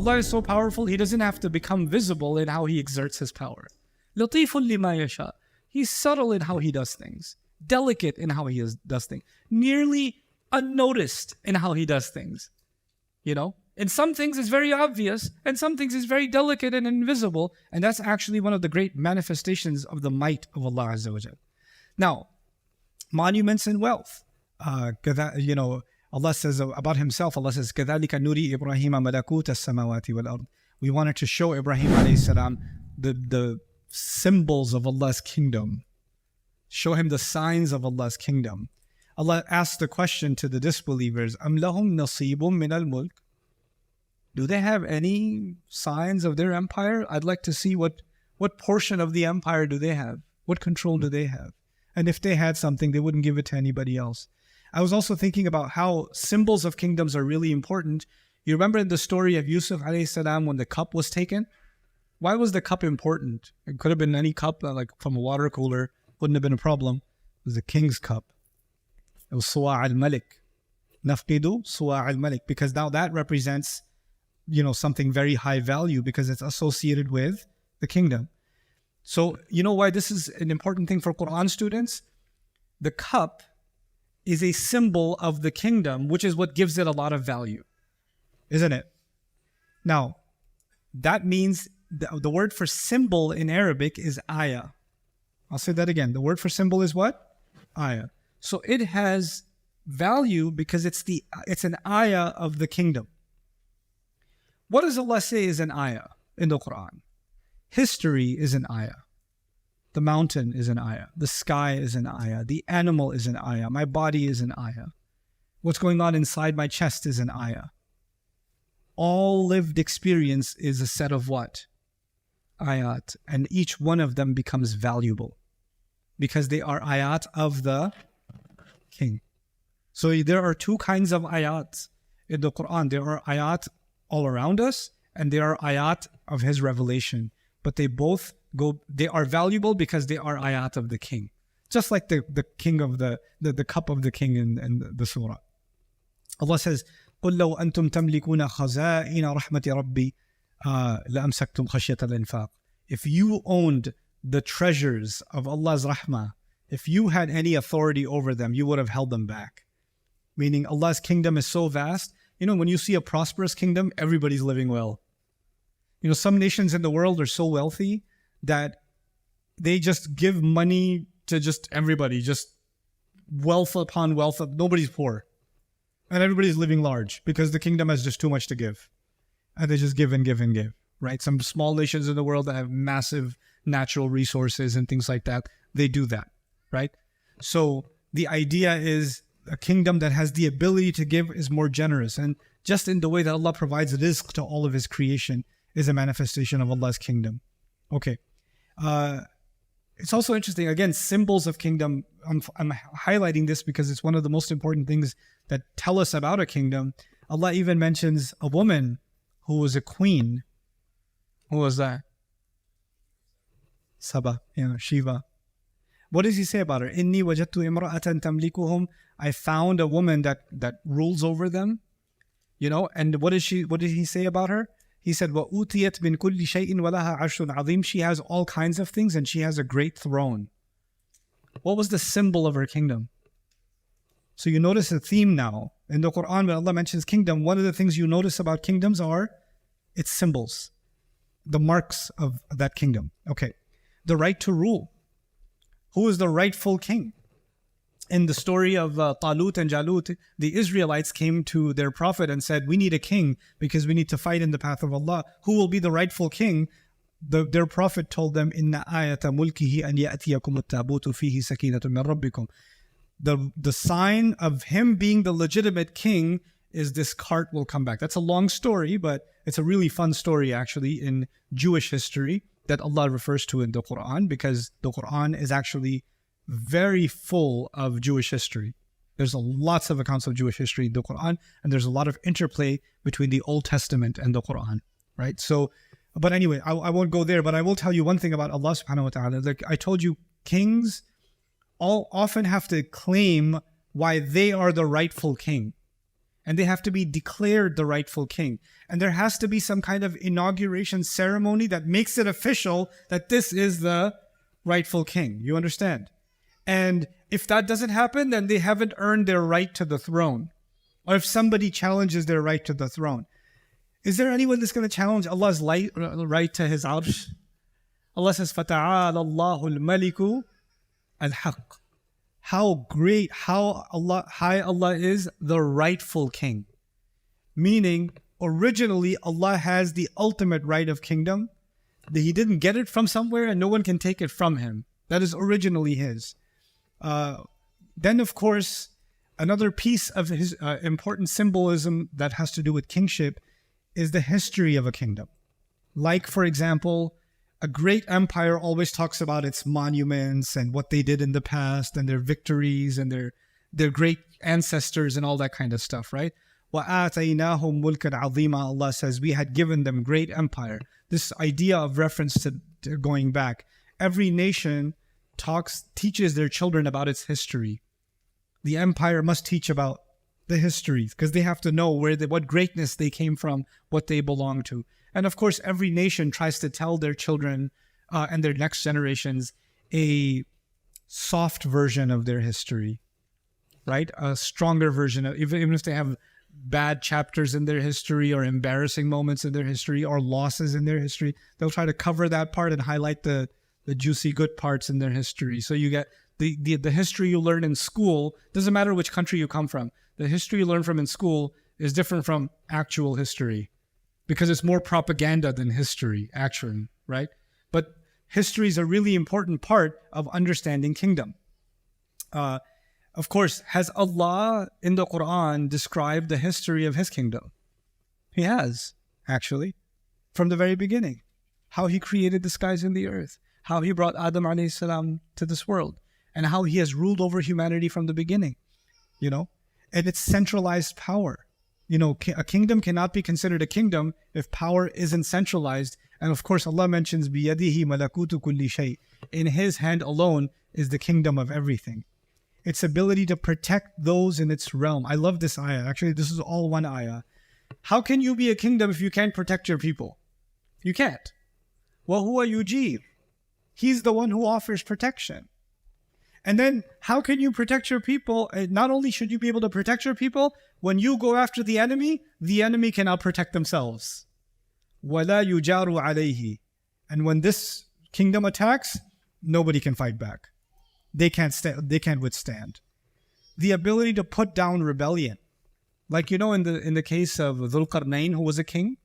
Allah is so powerful, He doesn't have to become visible in how He exerts His power. Latifun lima yasha. He's subtle in how He does things. Delicate in how He does things. Nearly unnoticed in how He does things. You know? In some things it's very obvious, and some things it's very delicate and invisible, and that's actually one of the great manifestations of the might of Allah Azza wa Jal. Now, monuments and wealth. You know, Allah says about Himself, Allah says, كَذَلِكَ نُرِي إِبْرَاهِيمَ مَلَكُوتَ السَّمَاوَاتِ وَالْأَرْضِ. We wanted to show Ibrahim alayhi salam the symbols of Allah's kingdom. Show him the signs of Allah's kingdom. Allah asked the question to the disbelievers, أَمْ لَهُمْ نَصِيبٌ مِّنَ الْمُلْكِ. Do they have any signs of their empire? I'd like to see what portion of the empire do they have? What control do they have? And if they had something, they wouldn't give it to anybody else. I was also thinking about how symbols of kingdoms are really important. You remember in the story of Yusuf alayhi salam when the cup was taken? Why was the cup important? It could have been any cup, like from a water cooler. Wouldn't have been a problem. It was the king's cup. It was Surah Al-Malik. Nafqidu Surah Al-Malik. Because now that represents, you know, something very high value because it's associated with the kingdom. So, you know why this is an important thing for Quran students? The cup is a symbol of the kingdom, which is what gives it a lot of value. Isn't it? Now, that means the word for symbol in Arabic is ayah. I'll say that again. The word for symbol is what? Ayah. So it has value because it's an ayah of the kingdom. What does Allah say is an ayah in the Quran? History is an ayah. The mountain is an ayah. The sky is an ayah. The animal is an ayah. My body is an ayah. What's going on inside my chest is an ayah. All lived experience is a set of what? Ayat. And each one of them becomes valuable because they are ayat of the king. So there are two kinds of ayat in the Quran. There are ayat all around us and there are ayat of His revelation. But they are valuable because they are ayat of the king. Just like the king of the cup of the king in the surah. Allah says, قُلْ لَوْ أَنْتُمْ تَمْلِكُونَ خَزَائِنَ رَحْمَةِ رَبِّي لَأَمْسَكْتُمْ خَشْيَةَ الْإِنفَاقِ. If you owned the treasures of Allah's rahmah, if you had any authority over them, you would have held them back. Meaning Allah's kingdom is so vast. You know, when you see a prosperous kingdom, everybody's living well. You know, some nations in the world are so wealthy that they just give money to just everybody, just wealth upon wealth. Nobody's poor. And everybody's living large because the kingdom has just too much to give. And they just give and give and give, right? Some small nations in the world that have massive natural resources and things like that, they do that, right? So the idea is a kingdom that has the ability to give is more generous. And just in the way that Allah provides rizq to all of His creation is a manifestation of Allah's kingdom. Okay. It's also interesting, again, symbols of kingdom. I'm highlighting this because it's one of the most important things that tell us about a kingdom. Allah even mentions a woman who was a queen. Who was that? Saba, Shiva. What does He say about her? Inni wajadtu imra'atan tamlikuhum. I found a woman that rules over them. You know, and what did He say about her? He said, وَأُوتِيَتْ مِنْ كُلِّ شَيْءٍ وَلَهَا عَرْشٌ عَظِيمٌ. She has all kinds of things and she has a great throne. What was the symbol of her kingdom? So you notice a theme now. In the Quran, when Allah mentions kingdom, one of the things you notice about kingdoms are its symbols, the marks of that kingdom. Okay. The right to rule. Who is the rightful king? In the story of Talut and Jalut, the Israelites came to their prophet and said, we need a king because we need to fight in the path of Allah. Who will be the rightful king? Their prophet told them, Inna ayata mulkihi an ya'tiyakum at-tabutu fihi sakinatun min rabbikum. The sign of him being the legitimate king is this cart will come back. That's a long story, but it's a really fun story actually in Jewish history that Allah refers to in the Quran, because the Quran is actually very full of Jewish history. There's lots of accounts of Jewish history in the Quran, and there's a lot of interplay between the Old Testament and the Quran, right? So, but anyway, I won't go there, but I will tell you one thing about Allah subhanahu wa ta'ala. Like I told you, kings all often have to claim why they are the rightful king. and they have to be declared the rightful king. And there has to be some kind of inauguration ceremony that makes it official that this is the rightful king. You understand? And if that doesn't happen, then they haven't earned their right to the throne. Or if somebody challenges their right to the throne. Is there anyone that's going to challenge Allah's right to His arsh? Allah says, فَتَعَالَ اللَّهُ الْمَلِكُ الْحَقِّ. How great, how high Allah is, the rightful king. Meaning, originally Allah has the ultimate right of kingdom. He didn't get it from somewhere and no one can take it from Him. That is originally His. Then of course, another piece of His important symbolism that has to do with kingship is the history of a kingdom. Like, for example, a great empire always talks about its monuments and what they did in the past and their victories and their great ancestors and all that kind of stuff, right? وَآتَيْنَاهُمْ مُلْكًا عَظِيمًا. Allah says, we had given them great empire. This idea of reference to going back. Every nation teaches their children about its history. The empire must teach about the history because they have to know what greatness they came from, what they belong to. And of course, every nation tries to tell their children and their next generations a soft version of their history, right? A stronger version of, even if they have bad chapters in their history or embarrassing moments in their history or losses in their history, they'll try to cover that part and highlight the juicy good parts in their history. So you get the history you learn in school, doesn't matter which country you come from. The history you learn from in school is different from actual history because it's more propaganda than history, actually, right? But history is a really important part of understanding kingdom. Of course, has Allah in the Quran described the history of His kingdom? He has, actually, from the very beginning. How He created the skies and the earth, how He brought Adam alayhi salam to this world, and how He has ruled over humanity from the beginning, and its centralized power. A kingdom cannot be considered a kingdom if power isn't centralized. And of course, Allah mentions بِيَدِهِ مَلَكُوتُ كُلِّ شَيْءٍ. In His hand alone is the kingdom of everything. Its ability to protect those in its realm. I love this ayah. Actually, this is all one ayah. How can you be a kingdom if you can't protect your people? You can't. وَهُوَ يُجِيرُ. He's the one who offers protection. And then how can you protect your people? Not only should you be able to protect your people, when you go after the enemy cannot protect themselves. وَلَا يُجَارُ عَلَيْهِ. And when this kingdom attacks, nobody can fight back. They can't withstand. The ability to put down rebellion. Like, in the case of Dhul Qarnayn, who was a king,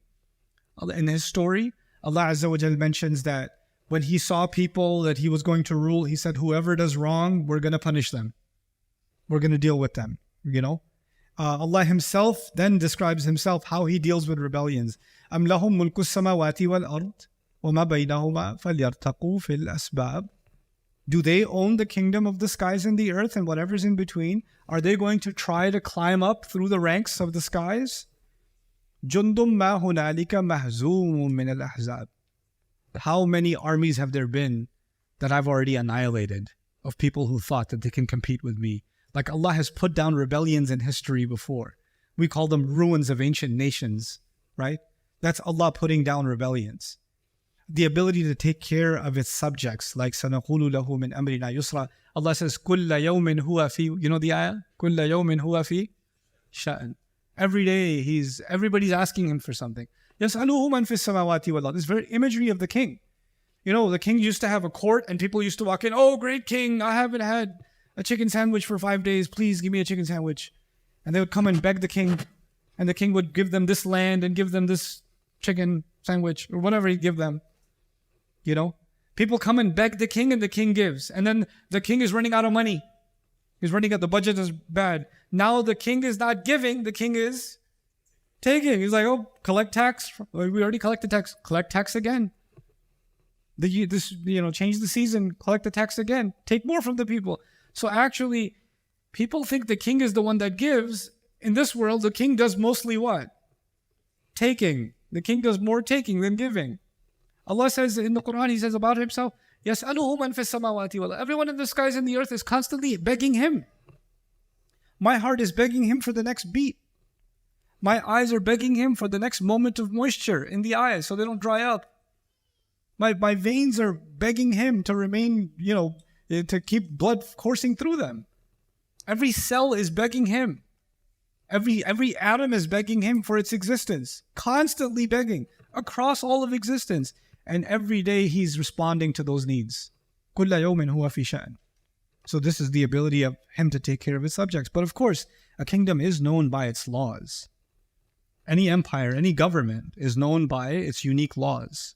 in his story, Allah Azza wa Jal mentions that when he saw people that he was going to rule, he said, whoever does wrong, we're going to punish them. We're going to deal with them, Allah Himself then describes Himself how He deals with rebellions. أَمْ لَهُمْ مُلْكُ السَّمَاوَاتِ وَالْأَرْضِ وَمَا بَيْنَهُمَا فَلْيَرْتَقُوا فِي الْأَسْبَابِ. Do they own the kingdom of the skies and the earth and whatever's in between? Are they going to try to climb up through the ranks of the skies? جُنْدٌ مَا هُنَالِكَ مَهْزُومٌ مِنَ الْأَحْزَابِ. How many armies have there been that I've already annihilated of people who thought that they can compete with me? Like, Allah has put down rebellions in history before. We call them ruins of ancient nations, right? That's Allah putting down rebellions. The ability to take care of its subjects, like سَنَقُولُ لَهُ مِنْ أَمْرِنَا يُسْرًا. Allah says, كُلَّ يَوْمٍ هُوَ فِي, the ayah? كُلَّ يَوْمٍ هُوَ فِي شَأْنٍ. Every day, everybody's asking Him for something. يَسْأَلُهُ مَنْ فِي السَّمَاوَاتِ وَالْأَرْضِ. This very imagery of the king. The king used to have a court and people used to walk in, oh, great king, I haven't had a chicken sandwich for 5 days. Please give me a chicken sandwich. And they would come and beg the king. And the king would give them this land and give them this chicken sandwich or whatever He'd give them. People come and beg the king and the king gives. And then the king is running out of money. He's running out, the budget is bad. Now the king is not giving, the king is taking. He's like, oh, collect tax. We already collected tax. Collect tax again. Change the season, collect the tax again. Take more from the people. So actually, people think the king is the one that gives. In this world, the king does mostly what? Taking. The king does more taking than giving. Allah says in the Quran, He says about Himself, يَسْأَلُهُ مَنْ فِي السَّمَاوَاتِ وَالْأَرْضِ. Everyone in the skies and the earth is constantly begging Him. My heart is begging Him for the next beat. My eyes are begging him for the next moment of moisture in the eyes so they don't dry up. My veins are begging him to remain, to keep blood coursing through them. Every cell is begging him. Every atom is begging him for its existence. Constantly begging across all of existence. And every day he's responding to those needs. كُلَّ يَوْمٍ هُوَ فِي شَأْنٍ. So this is the ability of him to take care of his subjects. But of course, a kingdom is known by its laws. Any empire, any government is known by its unique laws.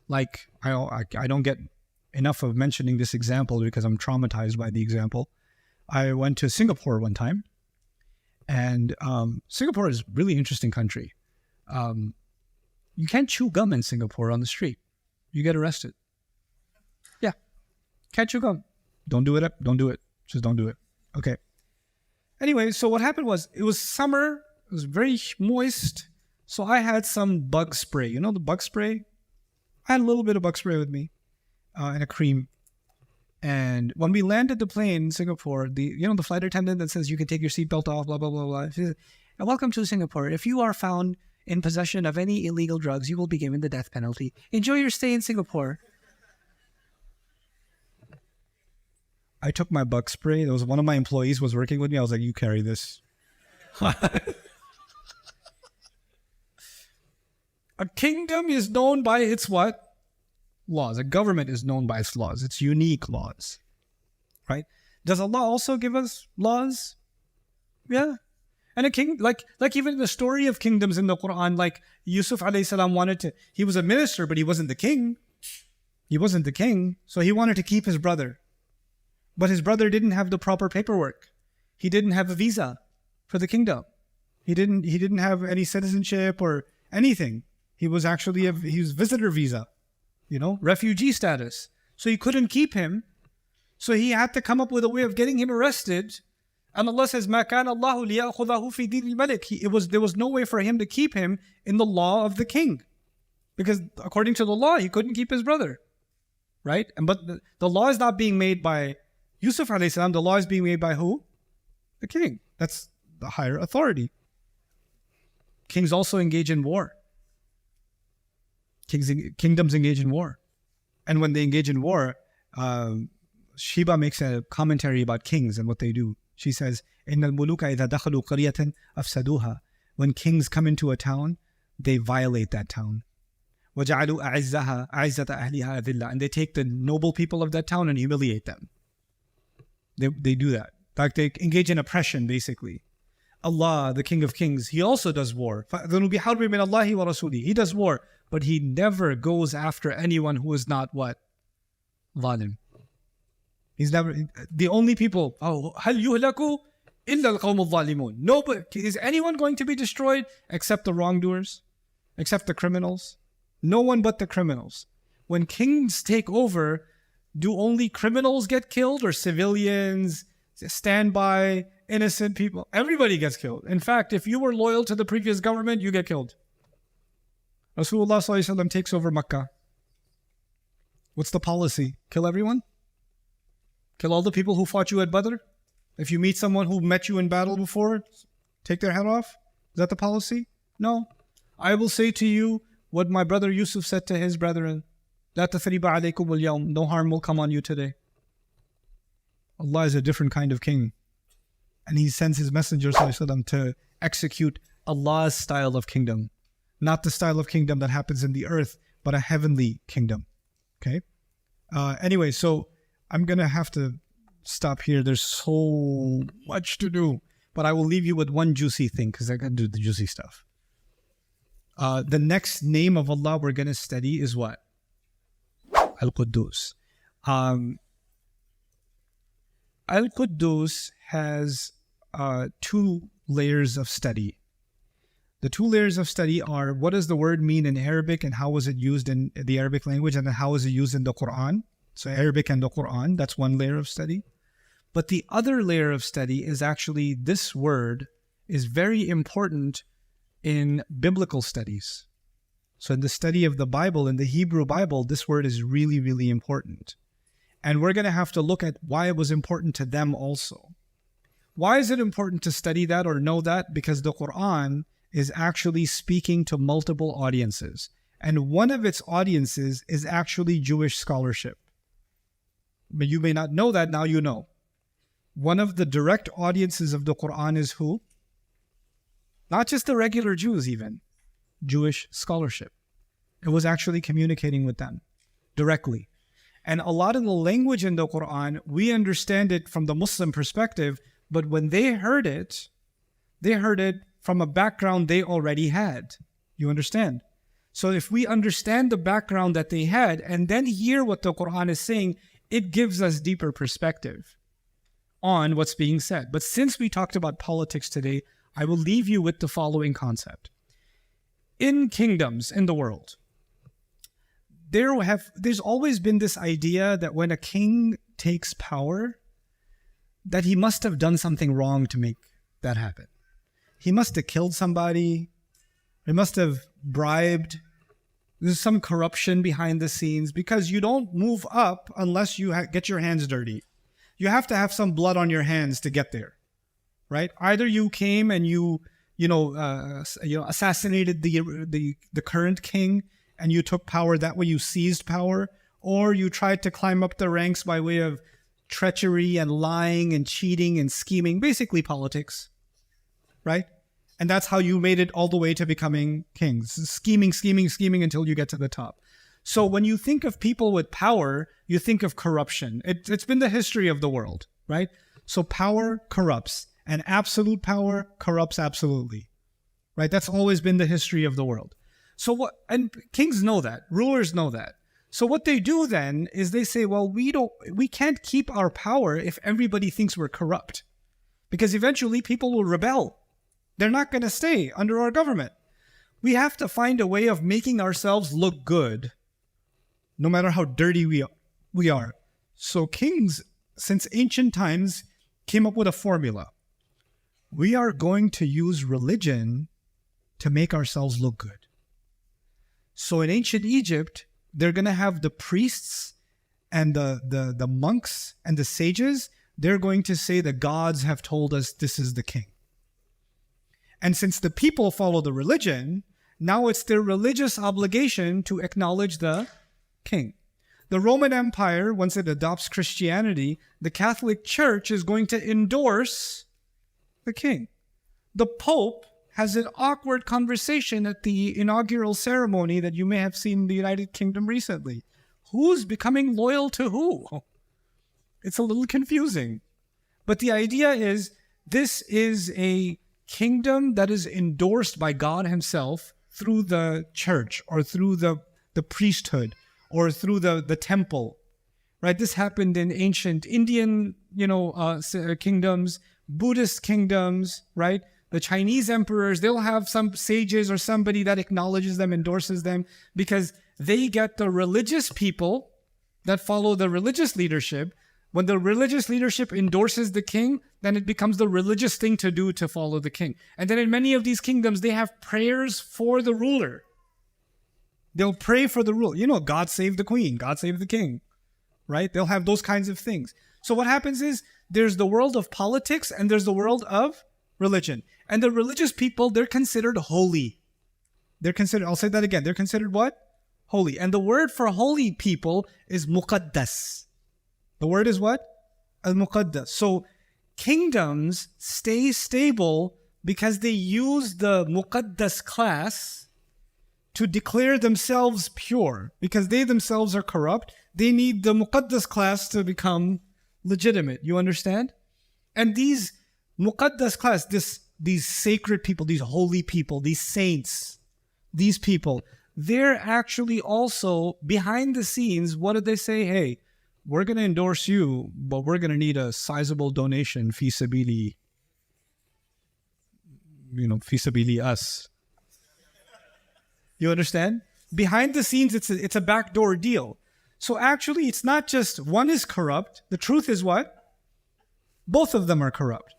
Like, I don't get enough of mentioning this example because I'm traumatized by the example. I went to Singapore one time. And Singapore is a really interesting country. You can't chew gum in Singapore on the street. You get arrested. Yeah. Can't chew gum. Don't do it. Don't do it. Just don't do it. Okay. Anyway, so what happened was, it was summer. It was very moist. So I had some bug spray. You know the bug spray? I had a little bit of bug spray with me and a cream. And when we landed the plane in Singapore, the flight attendant that says you can take your seatbelt off, blah, blah, blah, blah. She said, welcome to Singapore. If you are found in possession of any illegal drugs, you will be given the death penalty. Enjoy your stay in Singapore. I took my bug spray. There was one of my employees was working with me. I was like, you carry this. A kingdom is known by its what? Laws. A government is known by its laws, its unique laws. Right? Does Allah also give us laws? Yeah. And a king, like even the story of kingdoms in the Quran, like Yusuf alayhi salam he was a minister, but he wasn't the king. He wasn't the king, so he wanted to keep his brother. But his brother didn't have the proper paperwork. He didn't have a visa for the kingdom. He didn't have any citizenship or anything. He was actually he was visitor visa, refugee status. So you couldn't keep him. So he had to come up with a way of getting him arrested. And Allah says, مَا كَانَ اللَّهُ لِيَأْخُذَهُ فِي دِينِ الْمَلِكِ. There was no way for him to keep him in the law of the king. Because according to the law, he couldn't keep his brother. Right? But the law is not being made by Yusuf alayhi salam. The law is being made by who? The king. That's the higher authority. Kings also engage in war. Kingdoms engage in war. And when they engage in war, Sheba makes a commentary about kings and what they do. She says, إِنَّ الْمُلُوكَ إِذَا دَخَلُوا قَرْيَةً أَفْسَدُوهَا. When kings come into a town, they violate that town. وَجَعَلُوا أَعِزَّةَ أَهْلِهَا أَذِلَّةً. And they take the noble people of that town and humiliate them. They do that. In fact, they engage in oppression, basically. Allah, the King of Kings, He also does war. فَأَذَنُوا بِحَرْبٍ مِّنَ اللَّهِ وَرَسُولِهِ. He does war, but He never goes after anyone who is not what? Zalim. He's never, the only people, هَلْ يُهْلَكُوا إِلَّا الْقَوْمُ الظَّالِمُونَ. Nobody, is anyone going to be destroyed except the wrongdoers? Except the criminals? No one but the criminals. When kings take over, do only criminals get killed or civilians, standby, innocent people? Everybody gets killed. In fact, if you were loyal to the previous government, you get killed. Rasulullah ﷺ takes over Makkah. What's the policy? Kill everyone? Kill all the people who fought you at Badr? If you meet someone who met you in battle before, take their head off? Is that the policy? No. I will say to you what my brother Yusuf said to his brethren. لَا تَثْرِيبَ عَلَيْكُمُ الْيَوْمِ. No harm will come on you today. Allah is a different kind of king. And He sends His Messenger ﷺ to execute Allah's style of kingdom. Not the style of kingdom that happens in the earth, but a heavenly kingdom. Okay? Anyway, so I'm going to have to stop here. There's so much to do. But I will leave you with one juicy thing because I got to do the juicy stuff. The next name of Allah we're going to study is what? Al-Quddus. Al-Quddus has two layers of study. The two layers of study are, what does the word mean in Arabic and how was it used in the Arabic language, and then how is it used in the Quran? So Arabic and the Quran, that's one layer of study. But the other layer of study is actually, this word is very important in biblical studies. So in the study of the Bible, in the Hebrew Bible, this word is really, really important. And we're going to have to look at why it was important to them also. Why is it important to study that or know that? Because the Quran is actually speaking to multiple audiences. And one of its audiences is actually Jewish scholarship. But you may not know that, now you know. One of the direct audiences of the Quran is who? Not just the regular Jews even. Jewish scholarship. It was actually communicating with them directly. And a lot of the language in the Quran, we understand it from the Muslim perspective, but when they heard it from a background they already had. You understand? So if we understand the background that they had and then hear what the Quran is saying, it gives us deeper perspective on what's being said. But since we talked about politics today, I will leave you with the following concept. In kingdoms in the world, there's always been this idea that when a king takes power, that he must have done something wrong to make that happen. He must have killed somebody. He must have bribed. There's some corruption behind the scenes, because you don't move up unless you get your hands dirty. You have to have some blood on your hands to get there, right? Either you came and you assassinated the current king and you took power, that way you seized power, or you tried to climb up the ranks by way of treachery and lying and cheating and scheming, basically politics, right? And that's how you made it all the way to becoming kings. Scheming until you get to the top. So when you think of people with power, you think of corruption. It's been the history of the world, right? So power corrupts, and absolute power corrupts absolutely, right? That's always been the history of the world. So what? And kings know that. Rulers know that. So what they do then is they say, well, we can't keep our power if everybody thinks we're corrupt, because eventually people will rebel. They're not going to stay under our government. We have to find a way of making ourselves look good, no matter how dirty we are. So kings, since ancient times, came up with a formula. We are going to use religion to make ourselves look good. So in ancient Egypt, they're going to have the priests and the monks and the sages. They're going to say the gods have told us this is the king. And since the people follow the religion, now it's their religious obligation to acknowledge the king. The Roman Empire, once it adopts Christianity, the Catholic Church is going to endorse the king. The Pope has an awkward conversation at the inaugural ceremony that you may have seen in the United Kingdom recently. Who's becoming loyal to who? It's a little confusing. But the idea is, this is a kingdom that is endorsed by God himself through the church or through the priesthood or through the temple, right? This happened in ancient Indian, kingdoms, Buddhist kingdoms, right? The Chinese emperors, they'll have some sages or somebody that acknowledges them, endorses them, because they get the religious people that follow the religious leadership. When the religious leadership endorses the king, then it becomes the religious thing to do to follow the king. And then in many of these kingdoms, they have prayers for the ruler. They'll pray for the ruler. God save the queen, God save the king, right? They'll have those kinds of things. So what happens is, there's the world of politics and there's the world of religion. And the religious people, they're considered holy. I'll say that again. They're considered what? Holy. And the word for holy people is muqaddas. The word is what? Al-Muqaddas. So kingdoms stay stable because they use the Muqaddas class to declare themselves pure. Because they themselves are corrupt, they need the Muqaddas class to become legitimate. You understand? And these Muqaddas class, these sacred people, these holy people, these saints, these people, they're actually also behind the scenes. What did they say? Hey, we're going to endorse you, but we're going to need a sizable donation, fi sabili, fi sabili us. You understand? Behind the scenes, it's a backdoor deal. So actually, it's not just one is corrupt. The truth is what? Both of them are corrupt.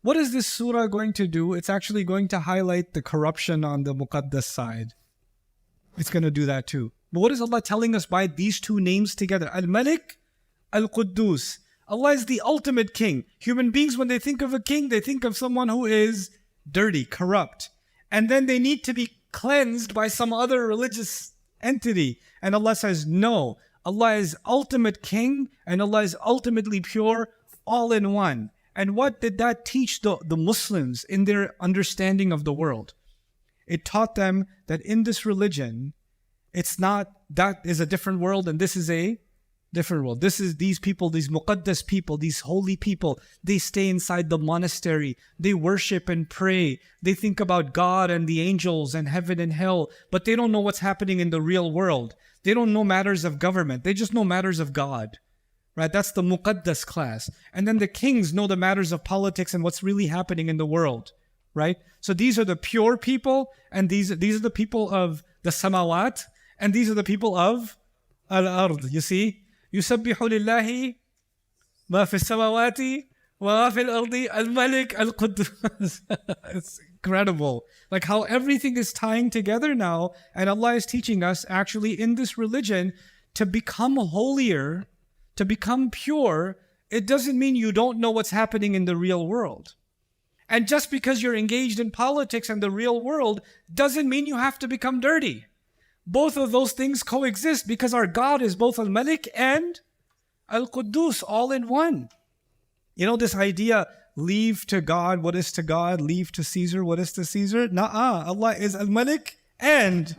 What is this surah going to do? It's actually going to highlight the corruption on the Muqaddas side. It's going to do that too. But what is Allah telling us by these two names together? Al-Malik, Al-Quddus. Allah is the ultimate king. Human beings, when they think of a king, they think of someone who is dirty, corrupt. and then they need to be cleansed by some other religious entity. And Allah says, no, Allah is ultimate king and Allah is ultimately pure, all in one. And what did that teach the Muslims in their understanding of the world? It taught them that in this religion, it's not, that is a different world and this is a different world. This is these people, these muqaddas people, these holy people, they stay inside the monastery. They worship and pray. They think about God and the angels and heaven and hell, but they don't know what's happening in the real world. They don't know matters of government. They just know matters of God. Right? That's the muqaddas class. And then the kings know the matters of politics and what's really happening in the world. Right? So these are the pure people, and these are the people of the samawat, and these are the people of al-ard. You see? يُسَبِّحُ لِلَّهِ مَا فِي السَّمَوَاتِ وَمَا فِي الْأَرْضِ الْمَلِكِ الْقُدُّوسِ. It's incredible. Like how everything is tying together now, and Allah is teaching us actually in this religion to become holier, to become pure. It doesn't mean you don't know what's happening in the real world. And just because you're engaged in politics and the real world doesn't mean you have to become dirty. Both of those things coexist because our God is both Al-Malik and Al-Quddus, all in one. You know this idea, leave to God what is to God, leave to Caesar what is to Caesar? Allah is Al-Malik and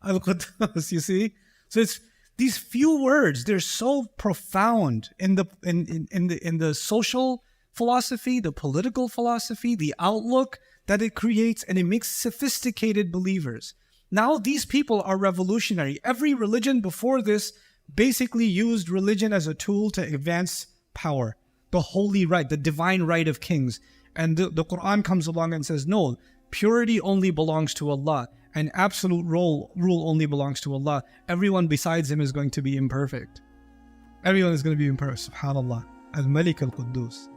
Al-Quddus, you see? So it's these few words, they're so profound in the social philosophy, the political philosophy, the outlook that it creates, and it makes sophisticated believers. Now these people are revolutionary. Every religion before this basically used religion as a tool to advance power, the holy right, the divine right of kings. And the Quran comes along and says, no, purity only belongs to Allah, and absolute rule only belongs to Allah. Everyone besides him is going to be imperfect. Everyone is going to be imperfect. SubhanAllah. Al-Malik al-Quddus.